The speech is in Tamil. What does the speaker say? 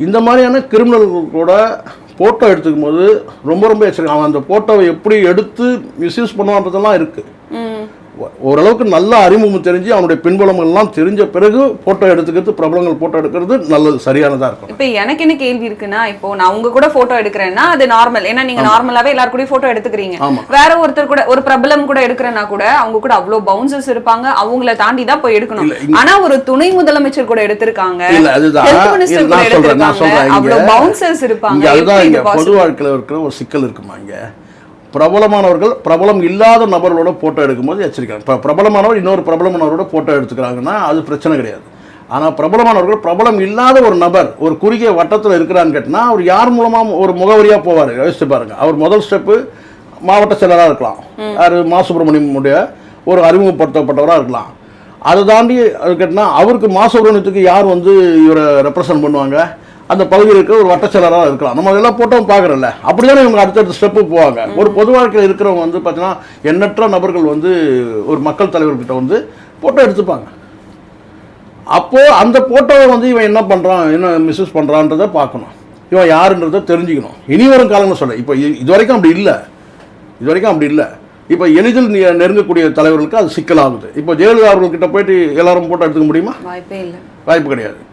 இந்த மாதிரியான கிரிமினல்கள் கூட ஃபோட்டோ எடுத்துக்கும் போது ரொம்ப எச்சரிக்கை. அவன் அந்த ஃபோட்டோவை எப்படி எடுத்து மிஸ்யூஸ் பண்ணுவான்றதெல்லாம் இருக்குது. ஓரளவுக்கு நல்ல அறிமுகம் தெரிஞ்சு அவனுடைய பின்புலங்கள் எல்லாம் தெரிஞ்ச பிறகு போட்டோ எடுத்துக்கிறது, பிரபலங்கள் போட்டோ எடுக்கிறது நல்லது, சரியானதா இருக்கும். இப்போ எனக்கு என்ன கேள்வி இருக்குன்னா, இப்போ நான் உங்க கூட போட்டோ எடுக்கிறேன்னா அது நார்மல், ஏன்னா நீங்க நார்மலாவே எல்லாரும் கூட போட்டோ எடுத்துக்கிறீங்க. வேற ஒருத்தர் கூட ஒரு பிரபலம் கூட எடுக்கிறேன்னா கூட அவங்க கூட அவ்வளவு பவுன்சர்ஸ் இருப்பாங்க, அவங்கள தாண்டி தான் போய் எடுக்கணும். ஆனா ஒரு துணை முதலமைச்சர் கூட எடுத்திருக்காங்க, ஹெல்த் மினிஸ்டர் கூட எடுத்திருக்காங்க, அவ்வளவு பவுன்சர்ஸ் இருப்பாங்க. அதுதான் இங்க பொது வாழ்க்கையில இருக்கிற ஒரு சிக்கல் இருக்குமா. இங்க பிரபலமானவர்கள் பிரபலம் இல்லாத நபர்களோட ஃபோட்டோ எடுக்கும்போது எச்சரிக்கை. இப்போ பிரபலமானவர் இன்னொரு பிரபலமானவரோட ஃபோட்டோ எடுத்துக்கிறாங்கன்னா அது பிரச்சனை கிடையாது. ஆனால் பிரபலமானவர்கள் பிரபலம் இல்லாத ஒரு நபர் ஒரு குறுகிய வட்டத்தில் இருக்கிறான்னு கேட்டால் அவர் யார் மூலமாக ஒரு முகவரியாக போவார் யோசிச்சு பாருங்கள். அவர் முதல் ஸ்டெப்பு மாவட்ட செயலராக இருக்கலாம், யார் மா சுப்பிரமணியமுடைய ஒரு அறிமுகப்படுத்தப்பட்டவராக இருக்கலாம். அதை தாண்டி அது கேட்டால் அவருக்கு மா சுப்பிரமணியத்துக்கு யார் இவரை ரெப்ரசன்ட் பண்ணுவாங்க, அந்த பகுதியில் இருக்கிற ஒரு வட்ட செயலராக இருக்கலாம். நம்ம அதெல்லாம் போட்டோம் பார்க்குறோம்ல. அப்படி தானே இவங்க அடுத்தடுத்த ஸ்டெப்பு போவாங்க. ஒரு பொது வாழ்க்கையில் இருக்கிறவங்க பார்த்தீங்கன்னா எண்ணற்ற நபர்கள் ஒரு மக்கள் தலைவர்கிட்ட ஃபோட்டோ எடுத்துப்பாங்க. அப்போது அந்த ஃபோட்டோவை இவன் என்ன பண்ணுறான், என்ன மிஸ்யூஸ் பண்ணுறான்றதை பார்க்கணும், இவன் யாருன்றதை தெரிஞ்சுக்கணும். இனி வரும் காலங்கள் சொல்ல. இப்போ இது வரைக்கும் அப்படி இல்லை. இப்போ எளிதில் நெருங்கக்கூடிய தலைவர்களுக்கு அது சிக்கலாகுது. இப்போ ஜெயலலிதா அவர்கள்கிட்ட போயிட்டு எல்லாரும் ஃபோட்டோ எடுத்துக்க முடியுமா? வாய்ப்பே இல்லை, வாய்ப்பு கிடையாது.